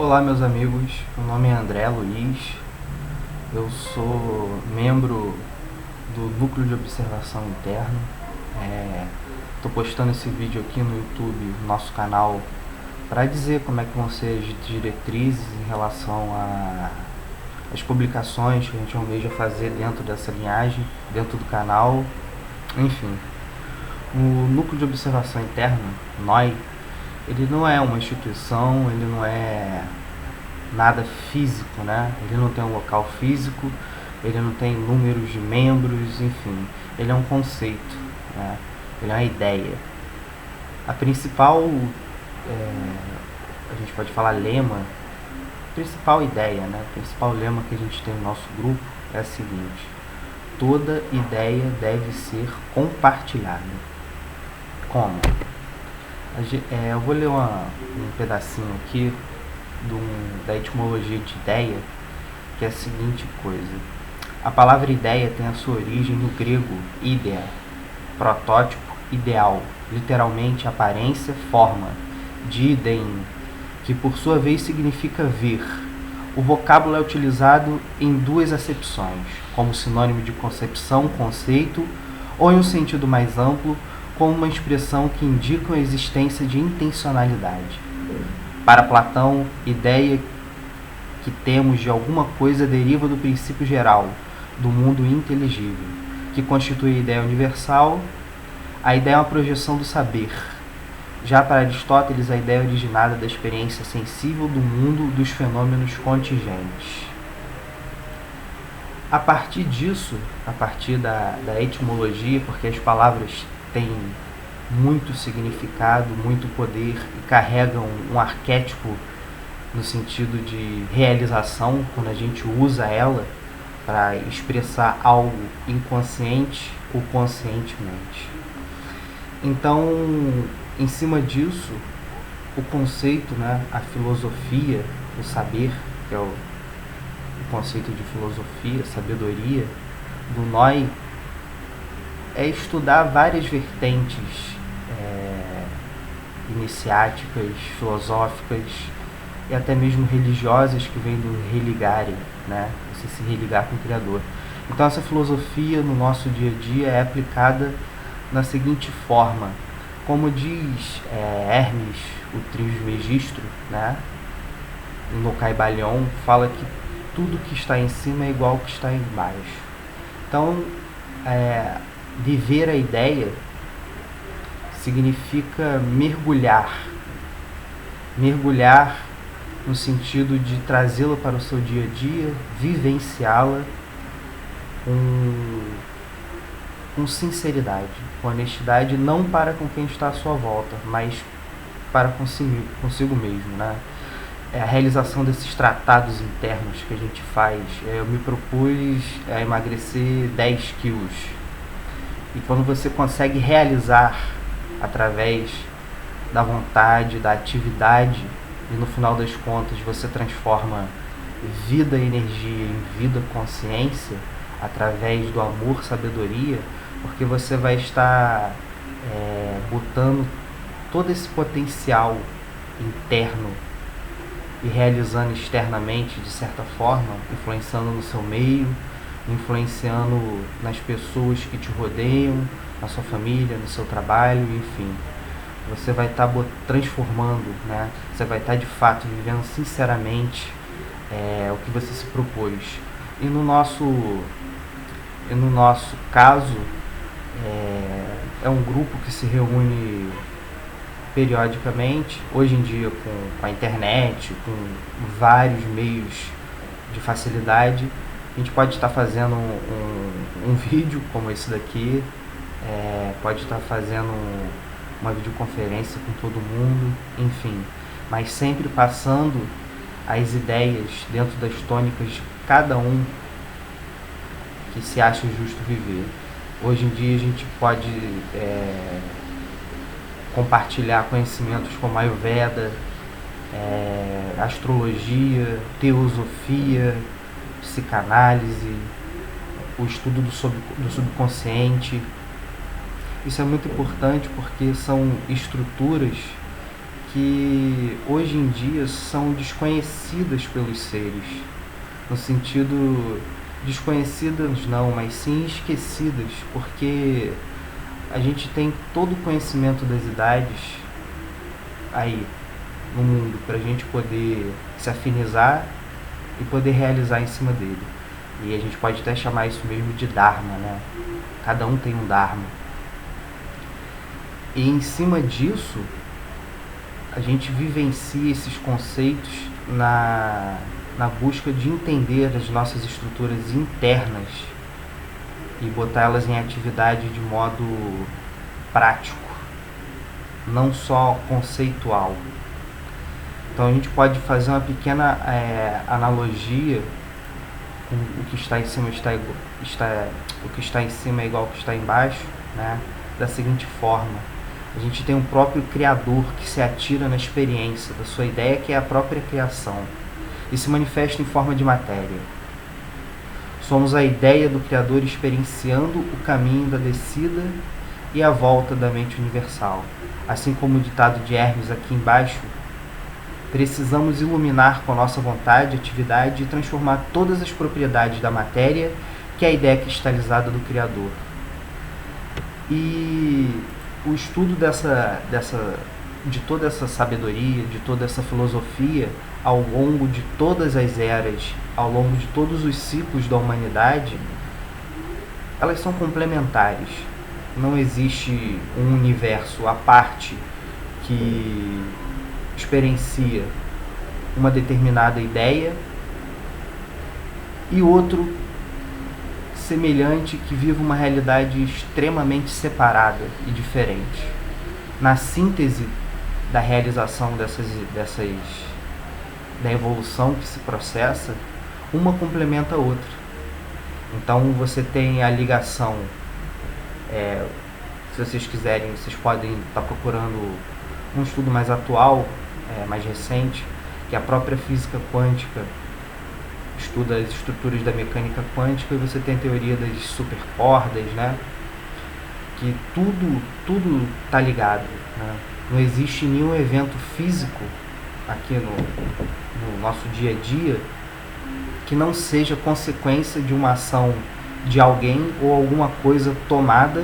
Olá, meus amigos. Meu nome é André Luiz. Eu sou membro do Núcleo de Observação Interna. Estou postando esse vídeo aqui no YouTube, no nosso canal, para dizer como é que vão ser as diretrizes em relação às publicações que a gente almeja fazer dentro dessa linhagem, dentro do canal. Enfim, o Núcleo de Observação Interna, NOI, ele não é uma instituição, ele não é nada físico, né? Ele não tem um local físico, ele não tem números de membros, enfim, ele é um conceito, né? Ele é uma ideia. A principal, a gente pode falar lema, principal ideia, né? O principal lema que a gente tem no nosso grupo é a seguinte: toda ideia deve ser compartilhada. Como? Eu vou ler um pedacinho aqui da etimologia de ideia, que é a seguinte coisa. A palavra ideia tem a sua origem no grego ideia, protótipo, ideal, literalmente aparência, forma, de idein, que por sua vez significa ver. O vocábulo é utilizado em duas acepções, como sinônimo de concepção, conceito, ou em um sentido mais amplo, como uma expressão que indica a existência de intencionalidade. Para Platão, ideia que temos de alguma coisa deriva do princípio geral, do mundo inteligível, que constitui a ideia universal. A ideia é uma projeção do saber. Já para Aristóteles, a ideia é originada da experiência sensível do mundo dos fenômenos contingentes. A partir disso, a partir da etimologia, porque as palavras têm muito significado, muito poder e carregam um arquétipo no sentido de realização, quando a gente usa ela para expressar algo inconsciente ou conscientemente. Então, em cima disso, o conceito, né, a filosofia, o saber, que é o conceito de filosofia, sabedoria, do NOI, é estudar várias vertentes iniciáticas, filosóficas e até mesmo religiosas que vêm do religare, né? Você se religar com o Criador. Então essa filosofia no nosso dia a dia é aplicada na seguinte forma: como diz Hermes, o Trismegisto, né? No Caibalion, fala que tudo que está em cima é igual ao que está embaixo. Então, viver a ideia significa mergulhar no sentido de trazê-la para o seu dia a dia, vivenciá-la com sinceridade, com honestidade, não para com quem está à sua volta, mas para consigo mesmo, né? A realização desses tratados internos que a gente faz. Eu me propus a emagrecer 10 quilos. E quando você consegue realizar através da vontade, da atividade, e no final das contas você transforma vida e energia em vida consciência, através do amor, sabedoria, porque você vai estar botando todo esse potencial interno e realizando externamente, de certa forma, influenciando no seu meio, influenciando nas pessoas que te rodeiam, na sua família, no seu trabalho, enfim. Você vai estar transformando, né? Você vai estar de fato vivendo sinceramente o que você se propôs. E no nosso caso, é um grupo que se reúne periodicamente, hoje em dia com a internet, com vários meios de facilidade. A gente pode estar fazendo um vídeo como esse daqui, pode estar fazendo uma videoconferência com todo mundo, enfim, mas sempre passando as ideias dentro das tônicas de cada um que se acha justo viver. Hoje em dia a gente pode compartilhar conhecimentos como Ayurveda, astrologia, teosofia, psicanálise, o estudo do subconsciente. Isso é muito importante porque são estruturas que hoje em dia são desconhecidas pelos seres, no sentido desconhecidas não, mas sim esquecidas, porque a gente tem todo o conhecimento das idades aí no mundo para a gente poder se afinizar e poder realizar em cima dele. E a gente pode até chamar isso mesmo de Dharma, né? Cada um tem um Dharma. E em cima disso, a gente vivencia esses conceitos na busca de entender as nossas estruturas internas e botá-las em atividade de modo prático, não só conceitual. Então a gente pode fazer uma pequena analogia com o que está em cima o que está em cima é igual ao que está embaixo, né? Da seguinte forma: a gente tem um próprio Criador que se atira na experiência da sua ideia, que é a própria criação, e se manifesta em forma de matéria. Somos a ideia do Criador experienciando o caminho da descida e a volta da mente universal. Assim como o ditado de Hermes aqui embaixo, precisamos iluminar com a nossa vontade, atividade e transformar todas as propriedades da matéria, que é a ideia cristalizada do Criador. E o estudo de toda essa sabedoria, de toda essa filosofia, ao longo de todas as eras, ao longo de todos os ciclos da humanidade, elas são complementares. Não existe um universo à parte que experiencia uma determinada ideia e outro semelhante que vive uma realidade extremamente separada e diferente. Na síntese da realização da evolução que se processa, uma complementa a outra. Então você tem a ligação, se vocês quiserem, vocês podem estar procurando um estudo mais atual, mais recente, que a própria física quântica estuda as estruturas da mecânica quântica, e você tem a teoria das supercordas, né? Que tudo está ligado, né? Não existe nenhum evento físico aqui no nosso dia a dia que não seja consequência de uma ação de alguém ou alguma coisa tomada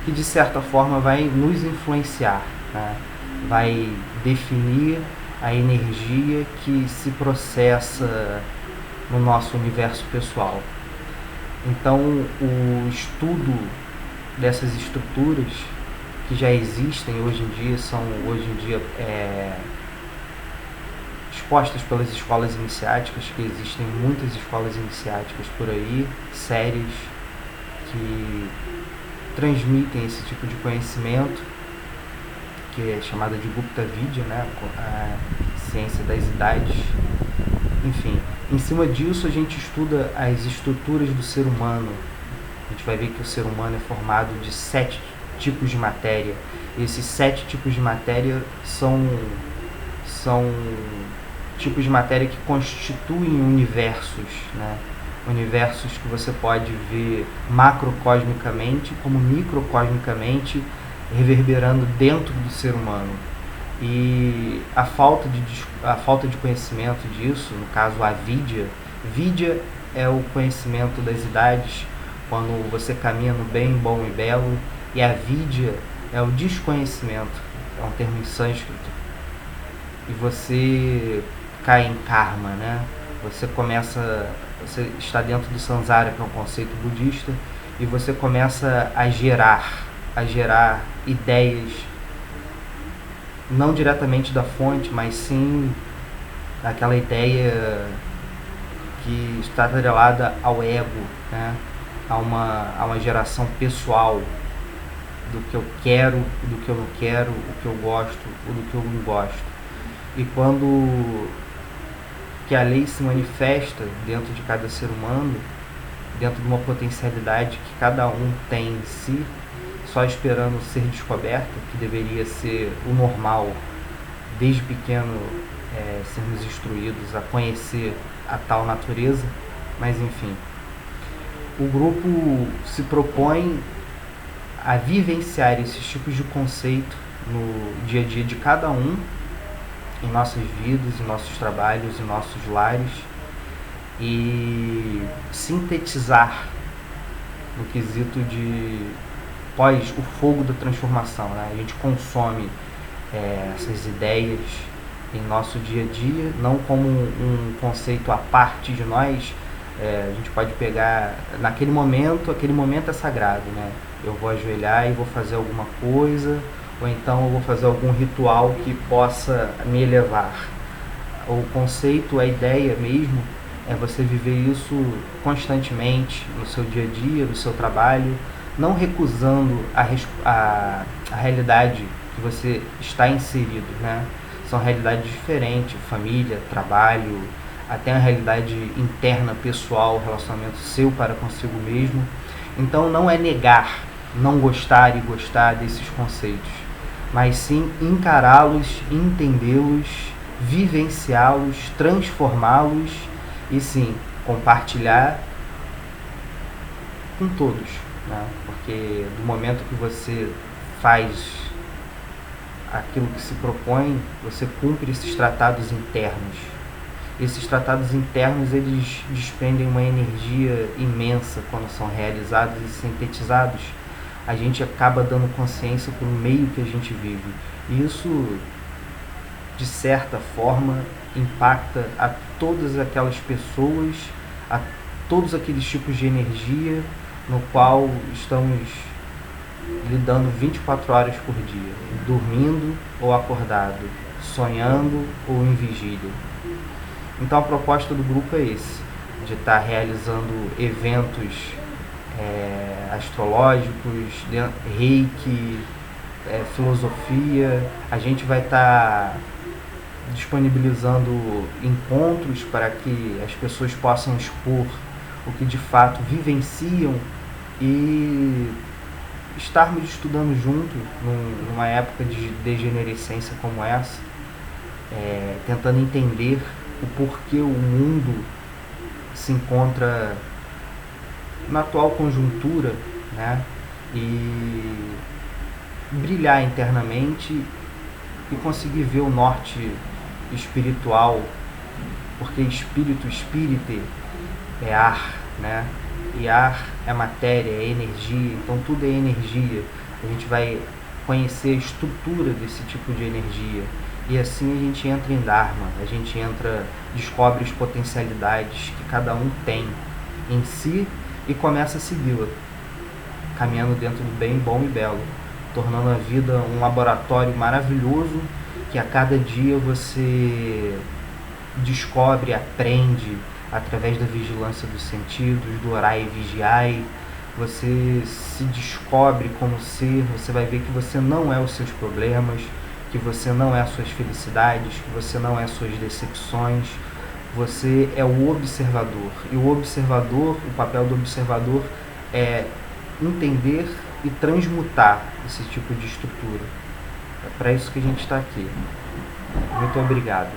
que de certa forma vai nos influenciar, né? Vai definir a energia que se processa no nosso universo pessoal. Então, o estudo dessas estruturas que já existem hoje em dia são expostas pelas escolas iniciáticas, que existem muitas escolas iniciáticas por aí, séries que transmitem esse tipo de conhecimento, que é chamada de Gupta Vidya, né? A ciência das idades. Enfim, em cima disso a gente estuda as estruturas do ser humano. A gente vai ver que o ser humano é formado de 7 tipos de matéria. E esses 7 tipos de matéria são tipos de matéria que constituem universos, né? Universos que você pode ver macrocosmicamente como microcosmicamente reverberando dentro do ser humano. E a falta de conhecimento disso, no caso a Vidya é o conhecimento das idades, quando você caminha no bem, bom e belo, e a Vidya é o desconhecimento, é um termo em sânscrito, e você cai em karma, né? Você está dentro do samsara, que é um conceito budista, e você começa a gerar ideias, não diretamente da fonte, mas sim daquela ideia que está atrelada ao ego, né? A uma geração pessoal do que eu quero, do que eu não quero, o que eu gosto ou do que eu não gosto. E quando que a lei se manifesta dentro de cada ser humano, dentro de uma potencialidade que cada um tem em si, só esperando ser descoberta, que deveria ser o normal, desde pequeno sermos instruídos a conhecer a tal natureza, mas enfim. O grupo se propõe a vivenciar esses tipos de conceito no dia a dia de cada um, em nossas vidas, em nossos trabalhos, em nossos lares, e sintetizar no quesito de pós o fogo da transformação, né? A gente consome essas ideias em nosso dia a dia, não como um conceito à parte de nós. A gente pode pegar naquele momento, aquele momento é sagrado, né? Eu vou ajoelhar e vou fazer alguma coisa, ou então eu vou fazer algum ritual que possa me elevar. O conceito, a ideia mesmo, é você viver isso constantemente no seu dia a dia, no seu trabalho, não recusando a realidade que você está inserido, né? São realidades diferentes, família, trabalho, até a realidade interna, pessoal, relacionamento seu para consigo mesmo. Então não é negar, não gostar e gostar desses conceitos, mas sim encará-los, entendê-los, vivenciá-los, transformá-los e sim compartilhar com todos, né? Porque do momento que você faz aquilo que se propõe, você cumpre esses tratados internos. Esses tratados internos, eles desprendem uma energia imensa quando são realizados e sintetizados. A gente acaba dando consciência para o meio que a gente vive. E isso, de certa forma, impacta a todas aquelas pessoas, a todos aqueles tipos de energia no qual estamos lidando 24 horas por dia, dormindo ou acordado, sonhando ou em vigília. Então a proposta do grupo é esse, de estar realizando eventos astrológicos, reiki, filosofia. A gente vai estar disponibilizando encontros para que as pessoas possam expor o que de fato vivenciam e estarmos estudando junto numa época de degenerescência como essa, tentando entender o porquê o mundo se encontra na atual conjuntura, né? E brilhar internamente e conseguir ver o norte espiritual, porque espírito, espírite é ar, né? E ar é matéria, é energia, então tudo é energia. A gente vai conhecer a estrutura desse tipo de energia e assim a gente entra em Dharma, a gente descobre as potencialidades que cada um tem em si e começa a segui-la, caminhando dentro do bem, bom e belo, tornando a vida um laboratório maravilhoso que a cada dia você descobre, aprende através da vigilância dos sentidos, do orai e vigiai. Você se descobre como ser, você vai ver que você não é os seus problemas, que você não é as suas felicidades, que você não é as suas decepções. Você é o observador. E o papel do observador é entender e transmutar esse tipo de estrutura. É para isso que a gente está aqui. Muito obrigado.